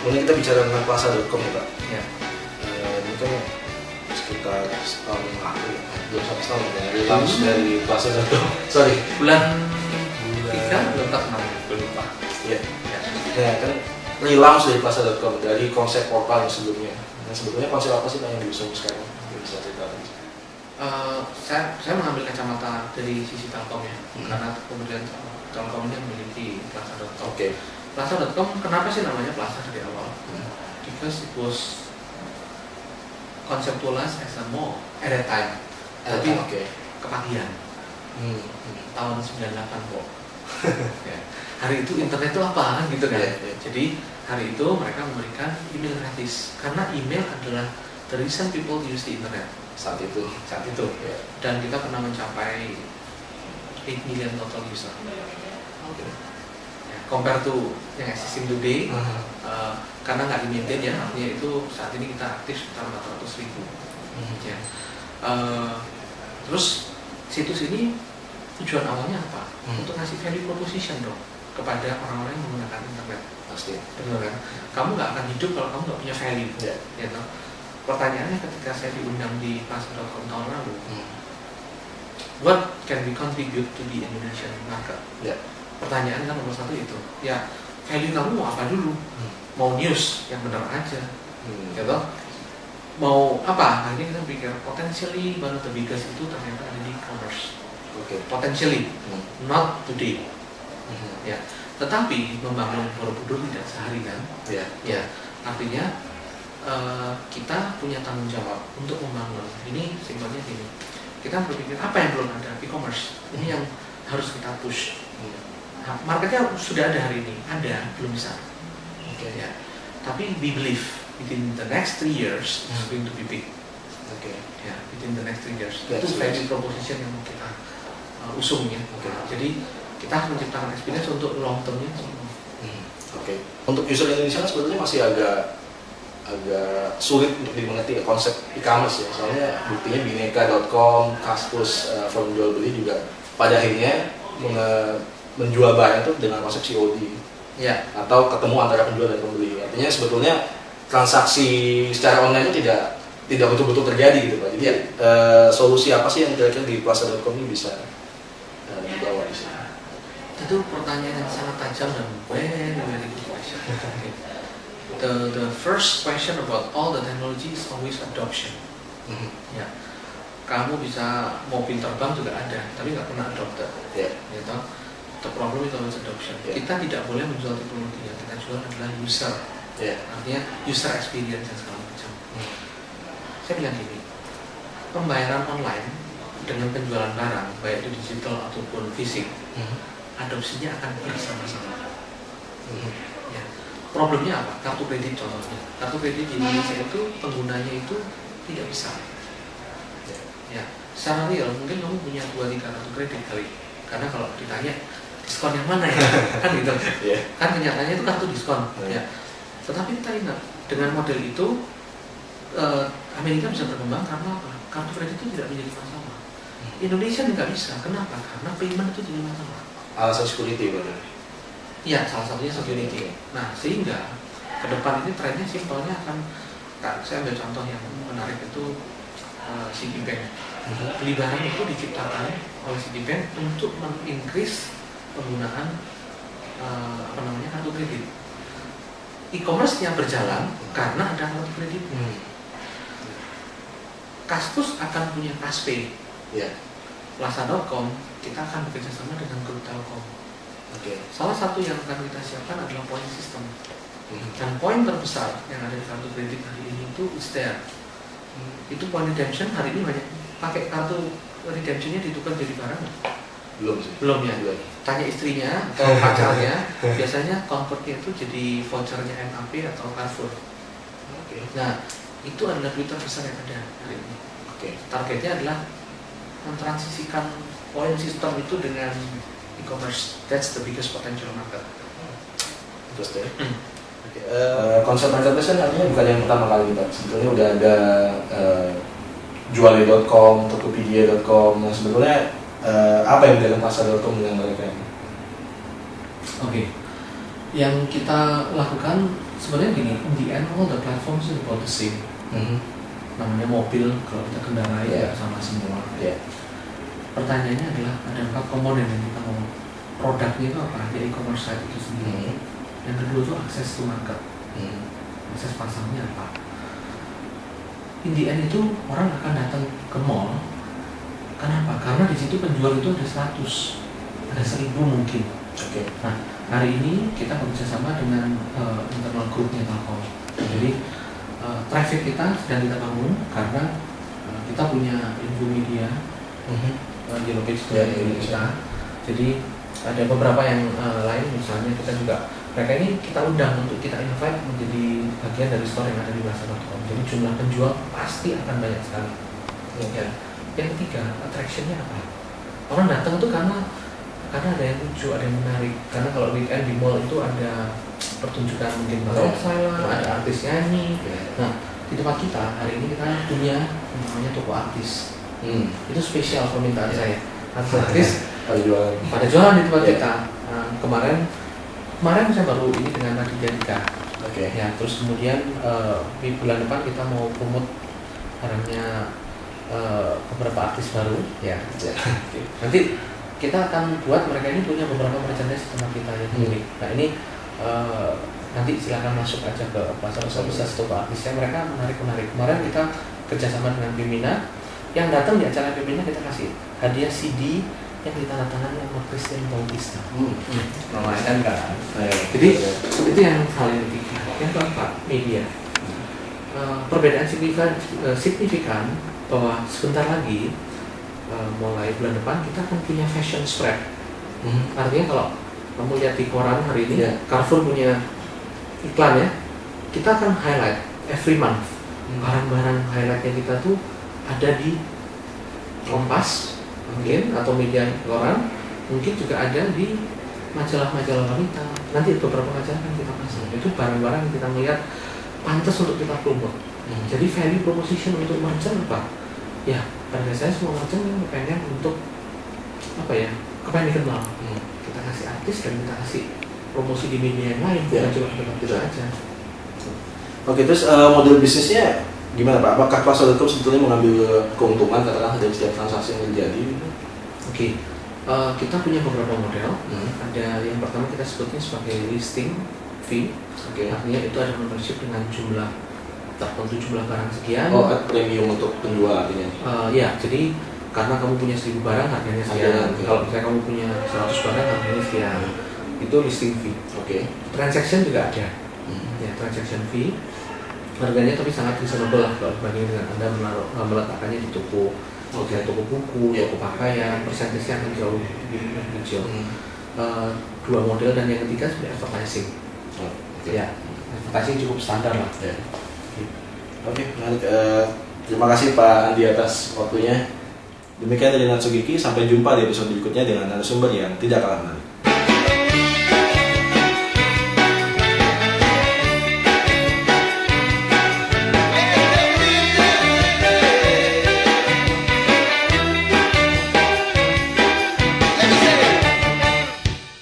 Kemudian kita bicara tentang plaza.com ya Pak. Ya. Ini kan sekitar setahun yang lalu ya, belum sampai setahun ya, relaunch dari plaza.com. Sorry. Bulan 3 belum tak kenal, lupa. Iya. Nah kan relaunch dari plaza.com dari konsep portal yang sebelumnya. Nah sebetulnya konsep apa sih Pak yang diusung sekarang? Bisa ceritakan? Saya mengambil kacamata dari sisi Telkom ya, karena kemudian Telkom ini memiliki plaza.com. Oke. Plaza.com kenapa sih namanya plaza dari awal? Because it was conceptualized as a mall at that time. Tapi kepagian tahun 98 kok. Ya. Hari itu internet itu apa gitu kan? Jadi hari itu mereka memberikan email gratis karena email adalah the reason people use the internet saat itu. Ya. Dan kita pernah mencapai 8 million total user. Ya, compare to yang existing today, karena nggak di-maintain ya, artinya itu saat ini kita aktif sekitar 400.000. Ya. Terus situs ini tujuan awalnya apa? Untuk ngasih value proposition dong kepada orang-orang yang menggunakan internet. Pasti. Benar kan? Kamu nggak akan hidup kalau kamu nggak punya value. Ya, toh? Pertanyaannya ketika saya diundang di plaza.com tahun lalu, what can we contribute to the Indonesian market? Pertanyaan kan nomor satu itu. Ya, value kamu mau apa dulu? Mau news yang benar aja, gitu? Mau apa? Akhirnya kita pikir potentially one of the biggest itu ternyata ada di e-commerce. Potentially, not today. Ya, tetapi membangun Borobudur tidak sehari kan? Ya, artinya kita punya tanggung jawab untuk membangun. Ini simpelnya gini. Kita berpikir apa yang belum ada e-commerce. Ini yang harus kita push. Marketnya sudah ada hari ini, ada belum bisa. Ya. Tapi we believe within the next 3 years it's going to be big. Ya, within the next 3 years. Itu value proposition yang mau kita usung ya. Jadi kita harus menciptakan experience untuk long termnya. Untuk user Indonesia kan sebetulnya masih agak sulit untuk dimengerti ya, konsep e-commerce ya. Soalnya buktinya bineka.com, Kaskus, forum jual beli juga pada akhirnya menjual barang itu dengan konsep COD. Ya. Atau ketemu antara penjual dan pembeli. Artinya sebetulnya transaksi secara online itu tidak betul-betul terjadi gitu Pak. Jadi solusi apa sih yang kira-kira di plaza.com ini bisa dibawa di sini? Itu pertanyaan yang sangat tajam dan very good question. The first question about all the technology is always adoption. Ya, kamu bisa mobil terbang juga ada, tapi nggak pernah adopted. Gitu. The problem itu always adoption. Kita tidak boleh menjual teknologi, yang kita jual adalah user. Artinya user experience dan segala macam. Saya bilang gini, pembayaran online dengan penjualan barang, baik itu digital ataupun fisik, adopsinya akan bersama-sama. Ya. Problemnya apa? Kartu kredit contohnya. Kartu kredit di Indonesia itu penggunanya itu tidak besar. Ya, secara real mungkin kamu punya 2-3 kartu kredit kali. Karena kalau ditanya diskon yang mana ya, kan gitu. Kan kenyataannya itu kartu diskon. Ya. Tetapi kita ingat dengan model itu Amerika bisa berkembang karena apa? Kartu kredit itu tidak menjadi masalah. Indonesia nggak bisa. Kenapa? Karena payment itu jadi masalah. Alasan security benar. Iya, salah satunya security. Nah, sehingga ke depan ini trennya simpelnya akan, saya ambil contoh yang menarik itu Citibank. Beli barang itu diciptakan oleh Citibank untuk mengincrease penggunaan kartu kredit. E-commerce-nya berjalan karena ada kartu kredit. Kaskus akan punya Kaspay. Plaza.com kita akan bekerja sama dengan grup Telkom. Salah satu yang akan kita siapkan adalah point system. Dan poin terbesar yang ada di kartu kredit hari ini itu is there. Itu point redemption hari ini banyak pakai kartu redemptionnya ditukar jadi barang. Belum ya. Tanya istrinya atau pacarnya, biasanya convertnya itu jadi vouchernya MAP atau Carrefour. Nah, itu adalah duit terbesar yang ada hari ini. Targetnya adalah mentransisikan point system itu dengan e-commerce. That's the biggest potential market. Terus deh. Konsep marketplace kan artinya bukan yang pertama kali Pak. Sebetulnya udah ada juali.com, tokopedia.com. Nah sebetulnya apa yang membedakan plaza.com dengan mereka ini? Yang kita lakukan sebenarnya gini, in the end all the platforms is about the same. Namanya mobil, kalau kita kendarai ya sama semua. Pertanyaannya adalah ada 4 komponen yang kita mau. Produknya itu apa? Jadi e-commerce site itu sendiri. Yang kedua itu akses to market. Akses pasarnya apa? In the end itu orang akan datang ke mall. Kenapa? Karena di situ penjual itu ada 100, ada 1000 mungkin. Nah, hari ini kita bekerjasama dengan internal groupnya Telkom. Jadi traffic kita sedang kita bangun karena kita punya Infomedia di lokasi kita. Jadi ada beberapa yang lain, misalnya kita juga mereka ini kita undang untuk kita invite menjadi bagian dari store yang ada di Plaza.com. Jadi jumlah penjual pasti akan banyak sekali. Yang ketiga, attraction-nya apa? Orang datang itu karena ada yang lucu, ada yang menarik. Karena kalau weekend di mall itu ada pertunjukan mungkin barongsai lah, ada artis nyanyi. Nah, di tempat kita hari ini kita punya namanya toko artis. Itu spesial permintaan saya. Artis pada jualan di tempat kita. Nah, kemarin saya baru ini dengan Raditya Dika. Ya, terus kemudian di bulan depan kita mau promote barangnya beberapa artis baru. Nanti kita akan buat mereka ini punya beberapa merchandise tempat kita yang unik. Nah ini nanti silakan masuk aja ke pasar bisa toko artisnya, mereka menarik. Kemarin kita kerjasama dengan Pimina, yang datang di acara Pimina kita kasih hadiah CD yang ditandatangani sama Christian Bautista. Lumayan kan? Jadi itu yang hal yang ketiga. Yang keempat, media. Perbedaan signifikan bahwa sebentar lagi mulai bulan depan kita akan punya fashion spread. Artinya kalau kamu lihat di koran hari ini, Carrefour punya iklan ya, kita akan highlight every month. Barang-barang highlightnya kita tuh ada di Kompas mungkin, atau media koran, mungkin juga ada di majalah-majalah wanita. Nanti beberapa majalah kan kita pasang. Itu barang-barang yang kita melihat pantas untuk kita promote. Jadi value proposition untuk merchant apa? Ya, pada saya semua merchant yang pengen untuk apa ya? Kepengen dikenal. Kita kasih artis dan kita kasih promosi di media yang lain, bukan cuma di tempat itu aja. Oke, terus model bisnisnya gimana Pak? Apakah Plaza.com sebetulnya mengambil keuntungan katakanlah dari setiap transaksi yang terjadi? Oke, kita punya beberapa model. Ada yang pertama kita sebutnya sebagai listing fee. Artinya itu ada membership dengan jumlah tertentu, jumlah barang sekian. Premium untuk penjual artinya? Ya, jadi karena kamu punya 1000 barang harganya sekian. Kalau misalnya kamu punya 100 barang harganya sekian. Itu listing fee. Transaction juga ada. Ya, transaction fee. Harganya tapi sangat reasonable lah kalau dibandingkan dengan Anda meletakkannya di toko buku, toko pakaian, persentasenya akan jauh lebih kecil. 2 model, dan yang ketiga sebenarnya advertising. Ya, advertising cukup standar lah. Menarik. Terima kasih Pak Andi atas waktunya. Demikian dari Natsugiki, sampai jumpa di episode berikutnya dengan narasumber yang tidak kalah menarik.